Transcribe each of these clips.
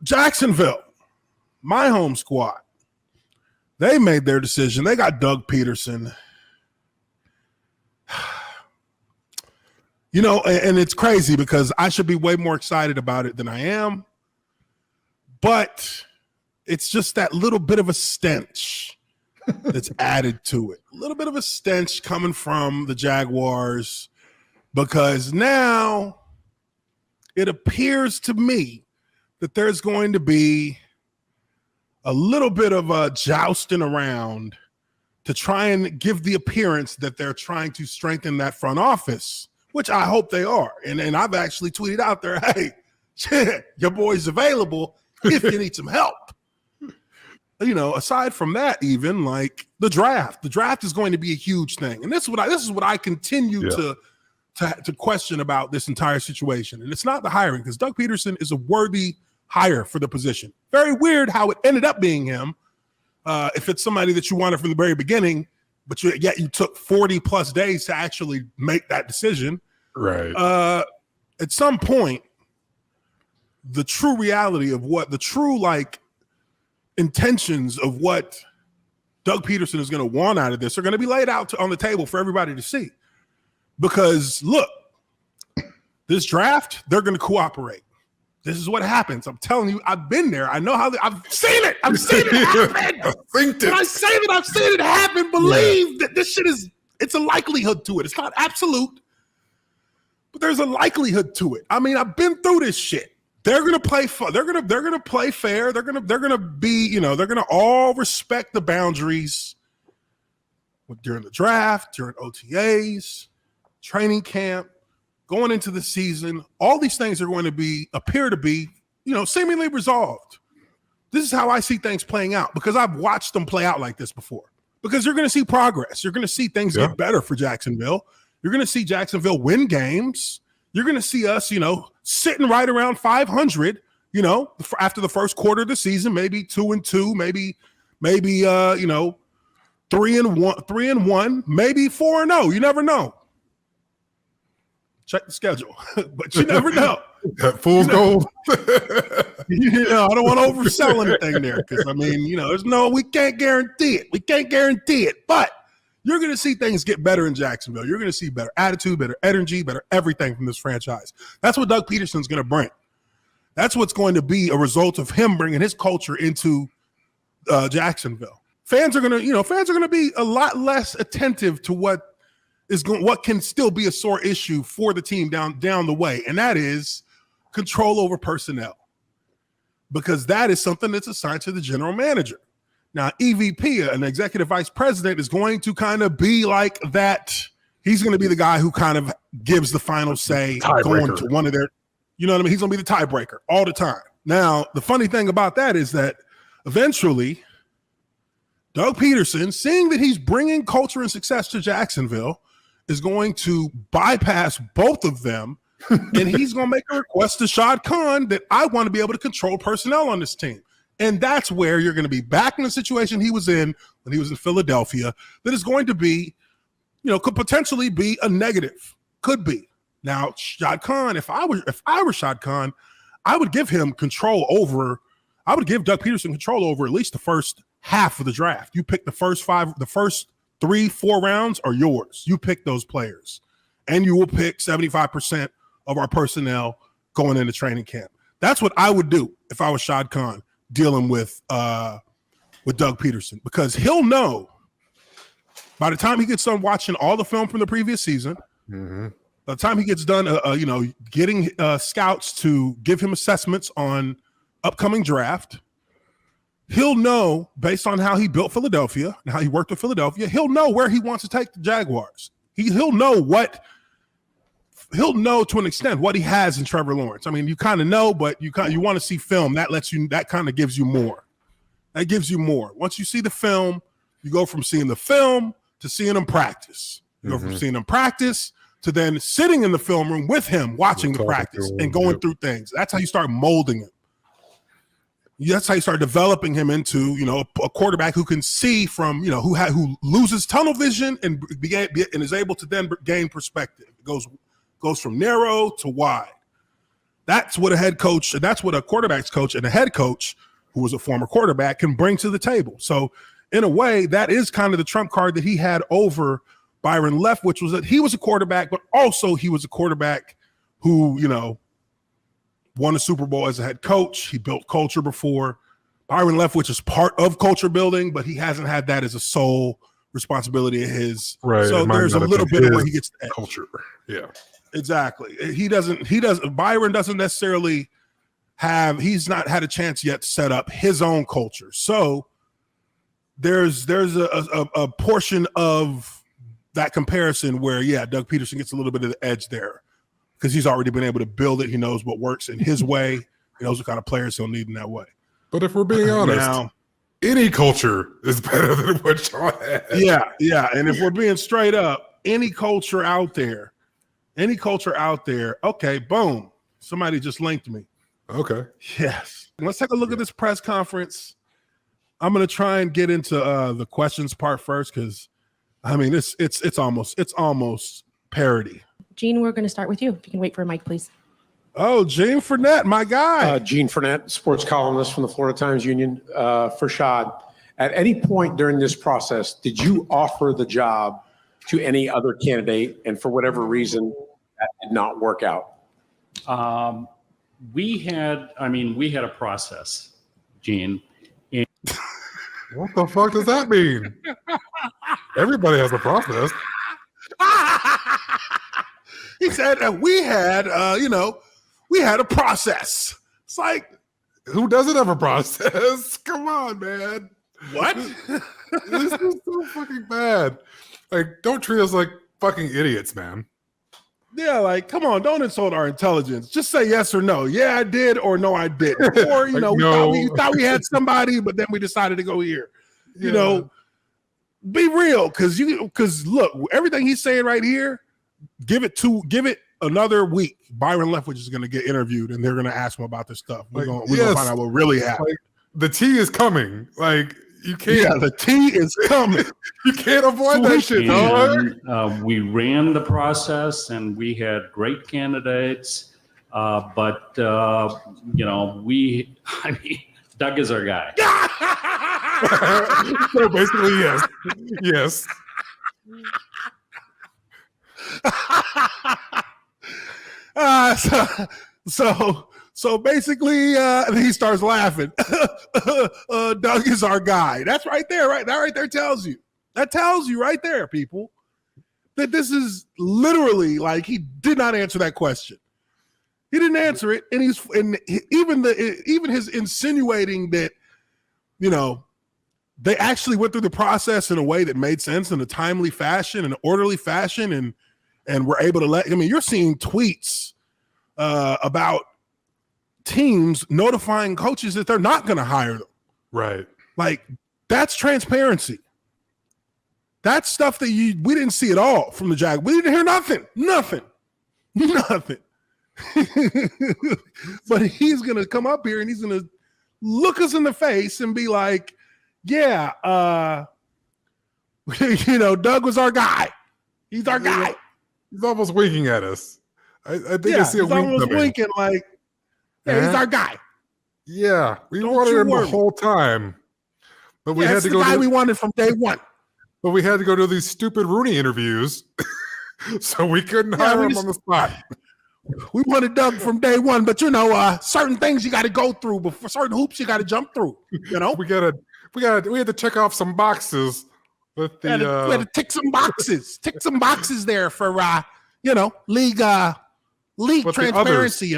Jacksonville, my home squad, they made their decision. They got Doug Pederson. You know, and it's crazy because I should be way more excited about it than I am. But it's just that little bit of a stench that's added to it. A little bit of a stench coming from the Jaguars because now it appears to me that there's going to be a little bit of a jousting around to try and give the appearance that they're trying to strengthen that front office, which I hope they are. And I've actually tweeted out there, hey, shit, your boy's available if you need some help. You know, aside from that, even like the draft is going to be a huge thing. And this is what I continue to question about this entire situation. And it's not the hiring, because Doug Pederson is a worthy hire for the position. Very weird how it ended up being him. If it's somebody that you wanted from the very beginning, but yet you took 40 plus days to actually make that decision. Right. At some point, the true reality of what the true intentions of what Doug Pederson is going to want out of this are going to be laid out on the table for everybody to see. Because look, this draft, they're going to cooperate. This is what happens. I'm telling you, I've been there. I know how I've seen it. I've seen it happen. When I say that I've seen it happen, believe that this shit it's a likelihood to it. It's not absolute, but there's a likelihood to it. I mean, I've been through this shit. They're gonna play. They're gonna play fair. They're gonna be. They're gonna all respect the boundaries during the draft, during OTAs, training camp, going into the season. All these things are going to appear to be, seemingly resolved. This is how I see things playing out because I've watched them play out like this before. Because you're going to see progress. You're going to see things get better for Jacksonville. You're going to see Jacksonville win games. You're going to see us, sitting right around 500, after the first quarter of the season, maybe 2-2, maybe 3-1, maybe 4-0. You never know. Check the schedule, but you never know. That fool's gold. I don't want to oversell anything there because, we can't guarantee it. We can't guarantee it, but you're going to see things get better in Jacksonville. You're going to see better attitude, better energy, better everything from this franchise. That's what Doug Pederson's going to bring. That's what's going to be a result of him bringing his culture into Jacksonville. Fans are going to be a lot less attentive to what can still be a sore issue for the team down the way, and that is control over personnel, because that is something that's assigned to the general manager. Now, EVP, an executive vice president, is going to kind of be like that. He's going to be the guy who kind of gives the final say going to one of their, He's going to be the tiebreaker all the time. Now, the funny thing about that is that eventually Doug Pederson, seeing that he's bringing culture and success to Jacksonville, is going to bypass both of them, and he's going to make a request to Shad Khan that I want to be able to control personnel on this team. And that's where you're going to be back in the situation he was in when he was in Philadelphia that is going to be, could potentially be a negative. Could be. Now, Shad Khan, if I were Shad Khan, I would give him control over, I would give Doug Pederson control over at least the first half of the draft. You pick the first 3-4 rounds are yours. You pick those players, and you will pick 75% of our personnel going into training camp. That's what I would do if I was Shad Khan dealing with Doug Pederson, because he'll know by the time he gets done watching all the film from the previous season, by the time he gets done, getting scouts to give him assessments on upcoming draft, he'll know, based on how he built Philadelphia and how he worked with Philadelphia, he'll know where he wants to take the Jaguars. He'll know to an extent what he has in Trevor Lawrence. I mean, you kind of know, but you want to see film. That kind of gives you more. That gives you more. Once you see the film, you go from seeing the film to seeing him practice. You go from seeing him practice to then sitting in the film room with him, watching the practice and going through things. That's how you start molding him. That's how you start developing him into, a quarterback who can see from, who loses tunnel vision and is able to then gain perspective. It goes from narrow to wide. That's what a head coach, that's what a quarterback's coach and a head coach who was a former quarterback can bring to the table. So in a way, that is kind of the trump card that he had over Byron Leftwich, was that he was a quarterback, but also he was a quarterback who, won a Super Bowl as a head coach. He built culture before. Byron Leftwich is part of culture building, but he hasn't had that as a sole responsibility of his. Right. So there's a little bit of where he gets the edge. Culture. Yeah. Exactly. Byron doesn't necessarily he's not had a chance yet to set up his own culture. So there's a portion of that comparison where, Doug Pederson gets a little bit of the edge there because he's already been able to build it. He knows what works in his way. He knows what kind of players he'll need in that way. But if we're being honest, now, any culture is better than what Sean had. Yeah. And if we're being straight up, any culture out there, okay, boom. Somebody just linked me. Okay. Yes. Let's take a look at this press conference. I'm going to try and get into the questions part first because, it's almost parody. Gene, we're going to start with you. If you can wait for a mic, please. Oh, Gene Fournette, my guy. Gene Fournette, sports columnist from the Florida Times Union for Shad. At any point during this process, did you offer the job to any other candidate, and for whatever reason, that did not work out? We had a process, Gene. What the fuck does that mean? Everybody has a process. He said that we had a process. It's like, who doesn't have a process? Come on, man. What? This is so fucking bad. Like, don't treat us like fucking idiots, man. Yeah, like, come on, don't insult our intelligence. Just say yes or no. Yeah, I did, or no, I didn't. Or, we thought we had somebody, but then we decided to go here. Be real, because look, everything he's saying right here, give it another week. Byron Leftwich is going to get interviewed, and they're going to ask him about this stuff. We're going to find out what really happened. Like, the tea is coming. Like, you can't. Yeah, the tea is coming. You can't avoid that shit. We ran the process, and we had great candidates. But Doug is our guy. So basically, yes. So basically, he starts laughing. Doug is our guy. That's right there, right? That right there tells you. That tells you right there, people, that this is literally like he did not answer that question. He didn't answer it, and even his insinuating that, they actually went through the process in a way that made sense in a timely fashion, in an orderly fashion, and were able to you're seeing tweets about teams notifying coaches that they're not going to hire them. Right. Like, that's transparency. That's stuff that we didn't see at all from the Jaguars. We didn't hear nothing. But he's going to come up here and he's going to look us in the face and be like, Doug was our guy. He's our guy. He's almost winking at us. I think I see a wink almost coming. Winking like, he's our guy. Yeah, we wanted him the whole time, but we had to go. The guy we wanted from day one. But we had to go to these stupid Rooney interviews, so we couldn't hire him on the spot. We wanted Doug from day one, but certain things you got to go through before, certain hoops you got to jump through. We had to check off some boxes with the. We had to tick some boxes there for league transparency.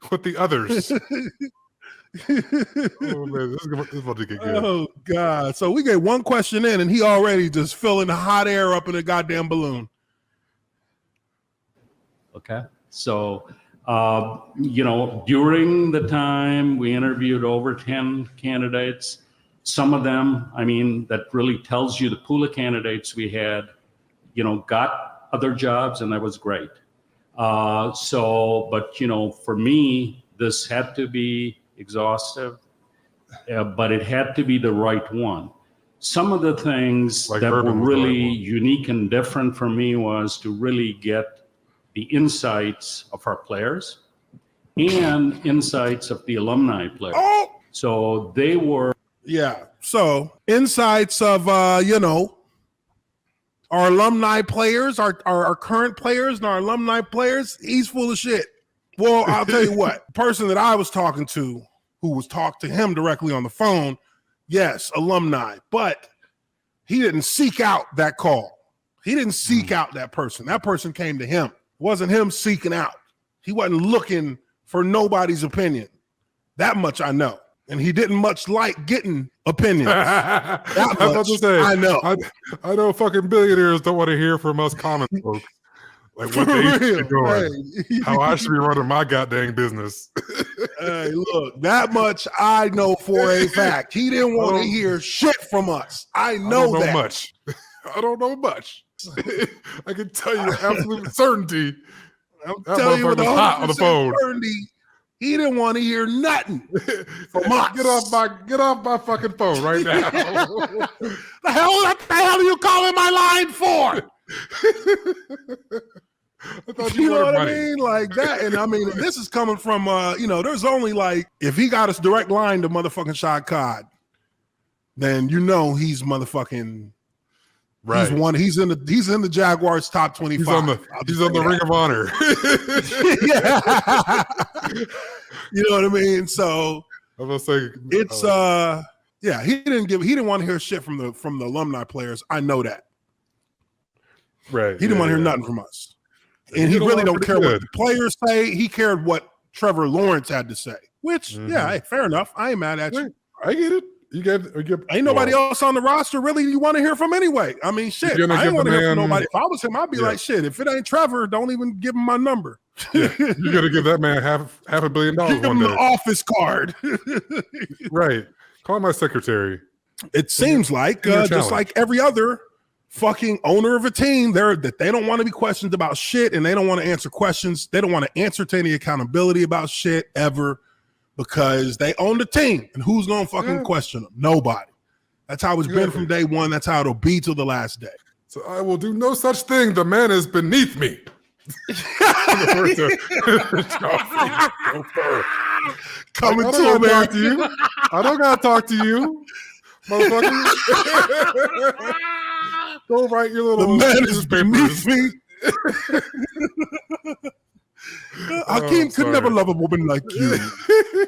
With the others. Oh man, this is about to get good. Oh God! So we get one question in, and he already just filling the hot air up in a goddamn balloon. Okay. So, during the time we interviewed over 10 candidates, some of them, that really tells you the pool of candidates we had, got other jobs, and that was great. But for me, this had to be exhaustive, but it had to be the right one. Some of the things that were really unique and different for me was to really get the insights of our players and insights of the alumni players. Oh, So they were. yeah. So insights of our alumni players, our current players, and our alumni players. He's full of shit. Well, I'll tell you what. The person that I was talking to, who was talking to him directly on the phone, yes, alumni, but he didn't seek out that call. He didn't seek out that person. That person came to him. It wasn't him seeking out. He wasn't looking for nobody's opinion. That much I know. And he didn't much like getting opinions. That much I know. I know fucking billionaires don't want to hear from us common folks. Like what they should be doing. Hey. How I should be running my goddamn business. Hey, look, that much I know for a fact. He didn't want to hear shit from us. I know that. Much. I don't know much. I can tell you with absolute certainty. I'm telling you with hot on the phone. Certainty, he didn't want to hear nothing from us. Get off my fucking phone right now. the hell are you calling my line for? You know what I mean? Like that. And I mean, this is coming from, there's only like, if he got us direct line to motherfucking Shad Cod, then he's motherfucking, right. He's in the Jaguars top 25. He's on the Ring of Honor. Yeah. You know what I mean? So I'm gonna say it's he didn't want to hear shit from the alumni players. I know that. Right. He didn't want to hear nothing from us. And he really don't care what the players say. He cared what Trevor Lawrence had to say. Which, hey, fair enough. I ain't mad at you. I get it. Ain't nobody else on the roster really you want to hear from anyway. I mean, shit. I ain't want to hear from nobody. If I was him, I'd be like, shit, if it ain't Trevor, don't even give him my number. Yeah, you're gonna give that man half $1 billion give him the office card. Right. Call my secretary. It seems like just like every other fucking owner of a team, they don't want to be questioned about shit, and they don't want to answer questions. They don't want to answer to any accountability about shit ever. Because they own the team, and who's gonna fucking question them? Nobody. That's how it's been from day one. That's how it'll be till the last day. So I will do no such thing. The man is beneath me. Coming to America. I don't gotta talk to you, motherfucker. Go write your little. The man is beneath me. Hakeem could never love a woman like you.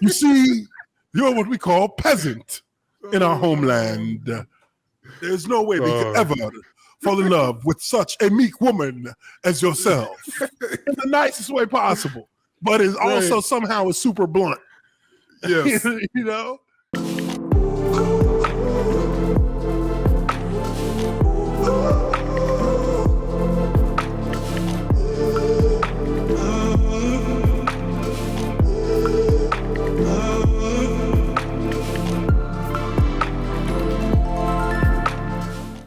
You see, you're what we call peasant in our homeland. There's no way we could ever fall in love with such a meek woman as yourself in the nicest way possible. But it's also somehow is super blunt. Yes. You know?